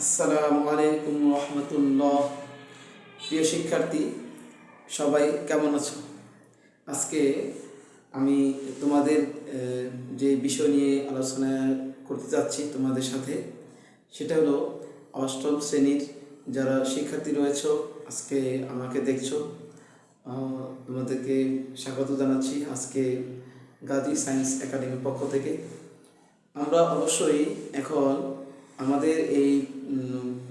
আসসালামু আলাইকুম রহমতুল্লাহ। প্রিয় শিক্ষার্থী, সবাই কেমন আছো? আজকে আমি তোমাদের যে বিষয় নিয়ে আলোচনা করতে যাচ্ছি তোমাদের সাথে, সেটা হলো অষ্টম শ্রেণীর যারা শিক্ষার্থী রয়েছে আজকে আমাকে দেখছো, তোমাদেরকে স্বাগত জানাচ্ছি আজকে গাজী সায়েন্স একাডেমির পক্ষ থেকে। আমরা অবশ্যই এখন আমাদের এই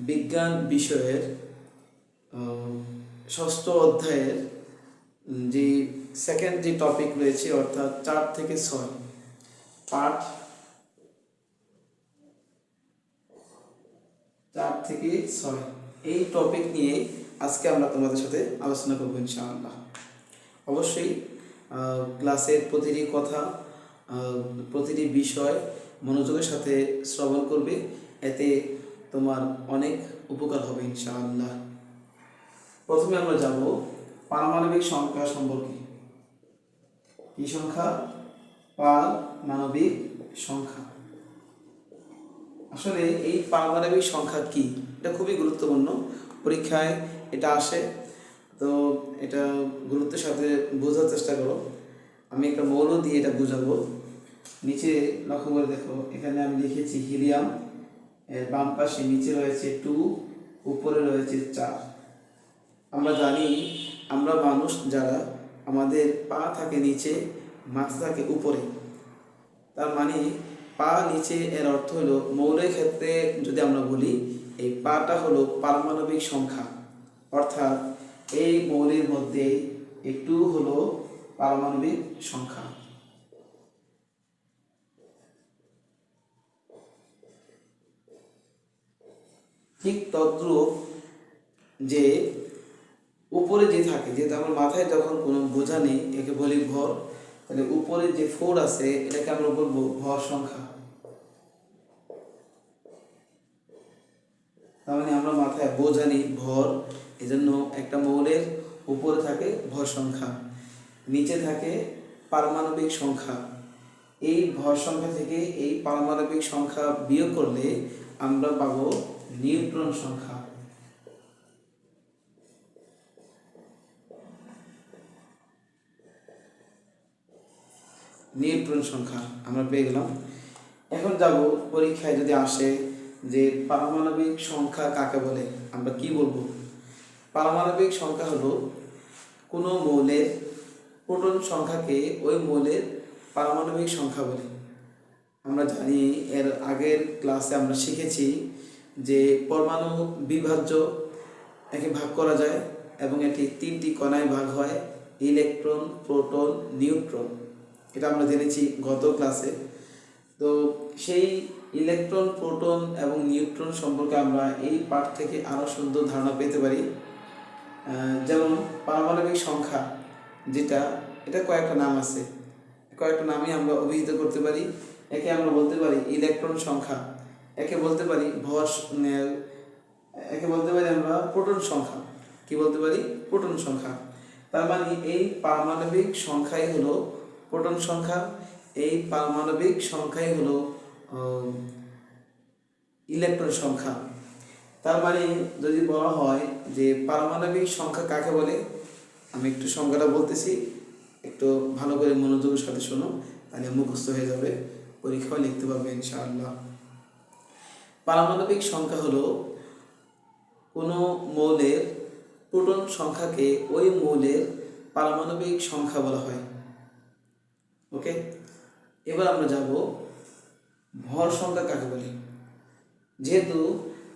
বিজ্ঞান বিষয়ের ষষ্ঠ অধ্যায়ের যে সেকেন্ড যে টপিক রয়েছে, অর্থাৎ 4 থেকে 6 পাঠ 4 থেকে 6 এই টপিক নিয়ে আজকে আমরা তোমাদের সাথে আলোচনা করবো ইনশাআল্লাহ। অবশ্যই ক্লাসের প্রতিটি কথা, প্রতিটি বিষয় মনোযোগের সাথে শ্রবণ করবে, এতে তোমার অনেক উপকার হবে ইনশাআল্লাহ। প্রথমে আমরা যাব পারমাণবিক সংখ্যা সম্পর্কে। কি সংখ্যা? পারমাণবিক সংখ্যা। আসলে এই পারমাণবিক সংখ্যা কি, এটা খুবই গুরুত্বপূর্ণ, পরীক্ষায় এটা আসে, তো এটা গুরুত্বের সাথে বোঝার চেষ্টা করো। আমি একটা মৌল দিয়ে এটা বুঝাবো। নিচে লক্ষ্য করে দেখো, এখানে আমি লিখেছি হিলিয়াম, এর বাম পাশে নিচে রয়েছে 2, উপরে রয়েছে 4। আমরা জানি আমরা মানুষ যারা, আমাদের পা থাকে নিচে, মাথা থাকে উপরে। তার মানে পা নিচে, এর অর্থ হলো মৌলের ক্ষেত্রে যদি আমরা বলি, এই পাটা হলো পারমাণবিক সংখ্যা, অর্থাৎ এই মৌলের মধ্যে একটু হলো পারমাণবিক সংখ্যা। ঠিক তদ্রূপ যে উপরে যে থাকে, যেহেতু আমার মাথায় যখন কোনো বোঝা নেই, একে বলি ভর, তাহলে উপরে যে 4 আছে এটাকে আমরা বলবো ভর সংখ্যা। তার মানে আমরা মাথায় বোঝা নেই, ভর, এজন্য একটা মৌলের উপরে থাকে ভর সংখ্যা, নিচে থাকে পারমাণবিক সংখ্যা। এই ভর সংখ্যা থেকে এই পারমাণবিক সংখ্যা বিয়োগ করলে আমরা পাবো নিউট্রন সংখ্যা। নিউট্রন সংখ্যা আমরা পেয়ে গেলাম। এখন যাব, পরীক্ষায় যদি আসে যে পারমাণবিক সংখ্যা কাকে বলে, আমরা কি বলবো? পারমাণবিক সংখ্যা হলো কোনো মৌলের প্রোটন সংখ্যাকে ওই মৌলের পারমাণবিক সংখ্যা বলে। আমরা জানি, এর আগের ক্লাসে আমরা শিখেছি যে পরমাণু বিভাজ্য, একে ভাগ করা যায় এবং এটি 3টি কণায় ভাগ হয়: ইলেকট্রন, প্রোটন, নিউট্রন। এটা আমরা জেনেছি গত ক্লাসে। তো সেই ইলেকট্রন, প্রোটন এবং নিউট্রন সম্পর্কে আমরা এই পাঠ থেকে আরও সুন্দর ধারণা পেতে পারি। যেমন পারমাণবিক সংখ্যা যেটা, এটা কয়েকটা নাম আছে, কয়েকটা নামই আমরা অভিহিত করতে পারি। একে আমরা বলতে পারি ইলেকট্রন সংখ্যা, একে বলতে পারি একে বলতে পারি আমরা প্রোটন সংখ্যা। কি বলতে পারি? প্রোটন সংখ্যা। তার মানে এই পারমাণবিক সংখ্যাই হলো প্রোটন সংখ্যা, এই পারমাণবিক সংখ্যাই হলো ইলেকট্রন সংখ্যা। তার মানে যদি বলা হয় যে পারমাণবিক সংখ্যা কাকে বলে, আমি একটু সংখ্যাটা বলতেছি, একটু ভালো করে মনোযোগের সাথে শোনো, তাহলে মুখস্থ হয়ে যাবে, পরীক্ষাও লিখতে পারবে ইনশাআল্লাহ। পারমাণবিক সংখ্যা হলো কোনো মৌলের প্রোটন সংখ্যাকে ওই মৌলের পারমাণবিক সংখ্যা বলা হয়। ওকে, এবার আমরা যাব ভর সংখ্যা কাকে বলে। যেহেতু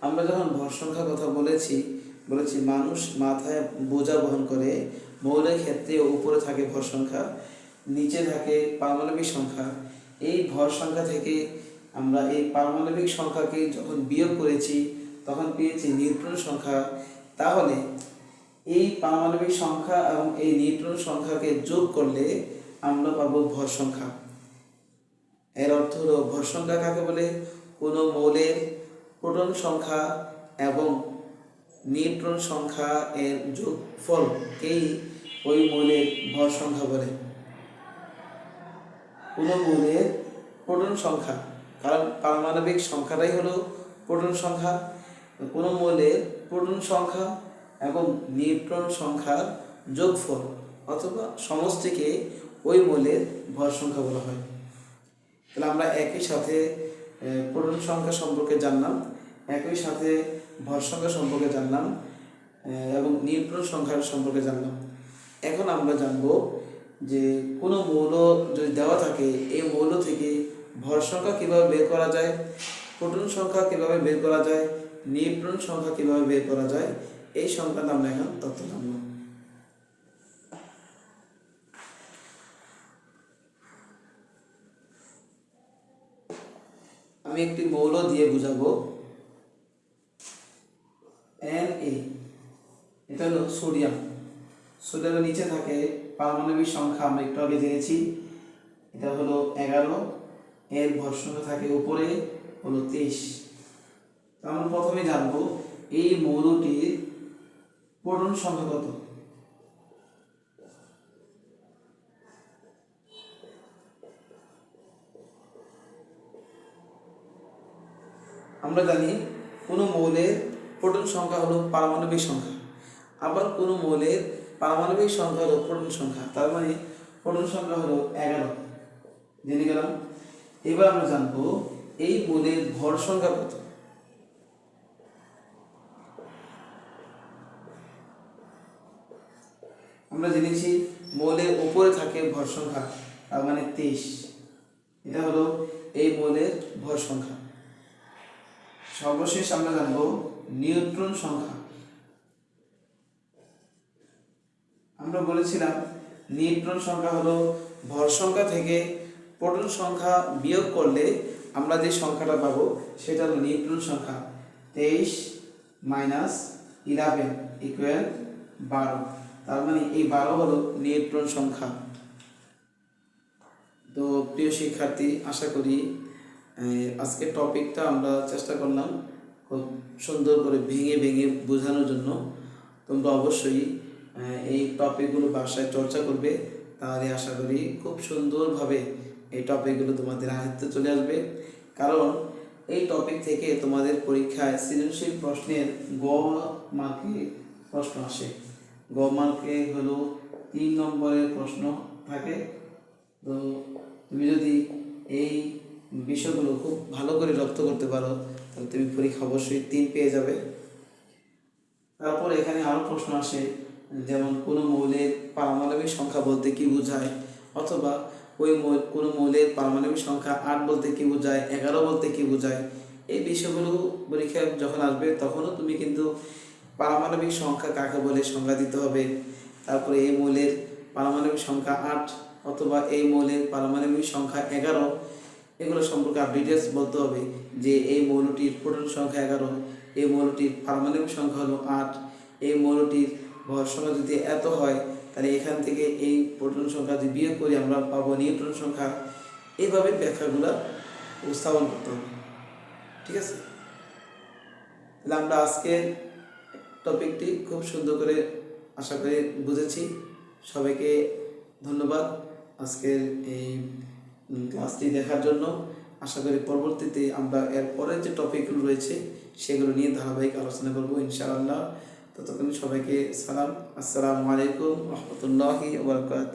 আমরা যখন ভর সংখ্যার কথা বলেছি মানুষ মাথায় বোঝা বহন করে, মৌলের ক্ষেত্রে উপরে থাকে ভর সংখ্যা, নিচে থাকে পারমাণবিক সংখ্যা। এই ভর সংখ্যা থেকে আমরা এই পারমাণবিক সংখ্যাকে যখন বিয়োগ করেছি, তখন পেয়েছি নিউট্রন সংখ্যা। তাহলে এই পারমাণবিক সংখ্যা এবং এই নিউট্রন সংখ্যাকে যোগ করলে আমরা পাবো ভর সংখ্যা। এর অর্থ হলো ভর সংখ্যা কাকে বলে? কোনো মৌলের প্রোটন সংখ্যা এবং নিউট্রন সংখ্যা এর যোগফলকেই ওই মৌলের ভর সংখ্যা বলে। কোনো মৌলের প্রোটন সংখ্যা, কারণ পারমাণবিক সংখ্যাটাই হলো প্রোটন সংখ্যা, কোনো মৌলের প্রোটন সংখ্যা এবং নিউট্রন সংখ্যার যোগফল অথবা সমষ্টিকে ওই মৌলের ভর সংখ্যা বলা হয়। তাহলে আমরা একই সাথে প্রোটন সংখ্যা সম্পর্কে জানলাম, একই সাথে ভর সংখ্যা সম্পর্কে জানলাম এবং নিউট্রন সংখ্যা সম্পর্কে জানলাম। এখন আমরা জানব যে কোনো মৌল যদি দেওয়া থাকে এই মৌল থেকে ভর সংখ্যা কীভাবে বের করা যায়, প্রোটন সংখ্যা কীভাবে বের করা যায়, নিউট্রন সংখ্যা কীভাবে বের করা যায়, এই সংক্রান্ত আমরা এখন তথ্য জানব। আমি একটি মৌল দিয়ে বুঝাবো। Na, এটা হলো সোডিয়াম। সোডিয়ামের নিচে থাকে পারমাণবিক সংখ্যা আমরা একটু আগে জেনেছি, এটা হলো 11, এর ভর সংখ্যা থাকে উপরে হলো 23। আমরা প্রথমে জানবো এই মৌলটির প্রোটন সংখ্যা কত। আমরা জানি কোনো মৌলের প্রোটন সংখ্যা হলো পারমাণবিক সংখ্যা, আবার কোনো মৌলের পারমাণবিক সংখ্যা হলো প্রোটন সংখ্যা। তার মানে প্রোটন সংখ্যা হলো 11 জেনে গেলাম। এবার আমরা জানবো এই মৌলের ভর সংখ্যা কত। আমরা জেনেছি মৌলের উপরে থাকে ভর সংখ্যা, তার মানে 23। এটা হলো এই মৌলের ভর সংখ্যা। সর্বশেষ আমরা জানবো নিউট্রন সংখ্যা। আমরা বলেছিলাম নিউট্রন সংখ্যা হলো ভর সংখ্যা থেকে প্রোটন সংখ্যা বিয়োগ করলে আমরা যে সংখ্যাটা পাবো সেটা হলো নিউট্রন সংখ্যা। 23 - 11 = 12। তার মানে এই 12 হলো নিউট্রন সংখ্যা। তো প্রিয় শিক্ষার্থী, আশা করি আজকের টপিকটা আমরা চেষ্টা করলাম খুব সুন্দর করে ভেঙে ভেঙে বোঝানোর জন্য। তোমরা অবশ্যই এই টপিকগুলো বাসায় চর্চা করবে, তাহলে আশা করি খুব সুন্দরভাবে এই টপিকগুলো তোমাদের আয়ত্তে চলে আসবে। কারণ এই টপিক থেকে তোমাদের পরীক্ষায় সৃজনশীল প্রশ্নের গ মার্কে প্রশ্ন আসে। গ মার্কে হলো 3 নম্বরের প্রশ্ন থাকে। তো তুমি যদি এই বিষয়গুলো খুব ভালো করে রপ্ত করতে পারো তাহলে তুমি পরীক্ষা অবশ্যই 3 পেয়ে যাবে। তারপর এখানে আরও প্রশ্ন আসে, যেমন কোনো মৌলের পারমাণবিক সংখ্যা বলতে কি বোঝায়, অথবা কোনো মৌলের পারমাণবিক সংখ্যা 8 বলতে কি বোঝায়, 11 বলতে কি বোঝায়। এই বিষয়গুলো পরীক্ষায় যখন আসবে তখনও তুমি কিন্তু পারমাণবিক সংখ্যা কাকে বলে সংজ্ঞা দিতে হবে। তারপরে এই মৌলের পারমাণবিক সংখ্যা 8 অথবা এই মৌলের পারমাণবিক সংখ্যা 11, এগুলো সম্পর্কে ডিটেলস বলতে হবে যে এই মৌলটির প্রোটন সংখ্যা 11, এই মৌলটির পারমাণবিক সংখ্যা হলো 8, এই মৌলটির ভর সংখ্যা যদি এত হয় তাহলে এখান থেকে এই প্রোটন সংখ্যা যদি বিয়োগ করি আমরা পাবো নিউট্রন সংখ্যা। এইভাবে ব্যাখ্যাগুলো উপস্থাপন করতে হবে। ঠিক আছে, তাহলে আমরা আজকের টপিকটি খুব সুন্দর করে আশা করি বুঝেছি। সবাইকে ধন্যবাদ আজকের এই ক্লাসটি দেখার জন্য। আশা করি পরবর্তীতে আমরা এর পরের যে টপিকগুলো রয়েছে সেগুলো নিয়ে ধারাবাহিক আলোচনা করবো ইনশাআল্লাহ। ততক্ষণ সবাইকে সালাম। আসসালামু আলাইকুম রহমতুল্লাহি ওয়া বারাকাতুহু।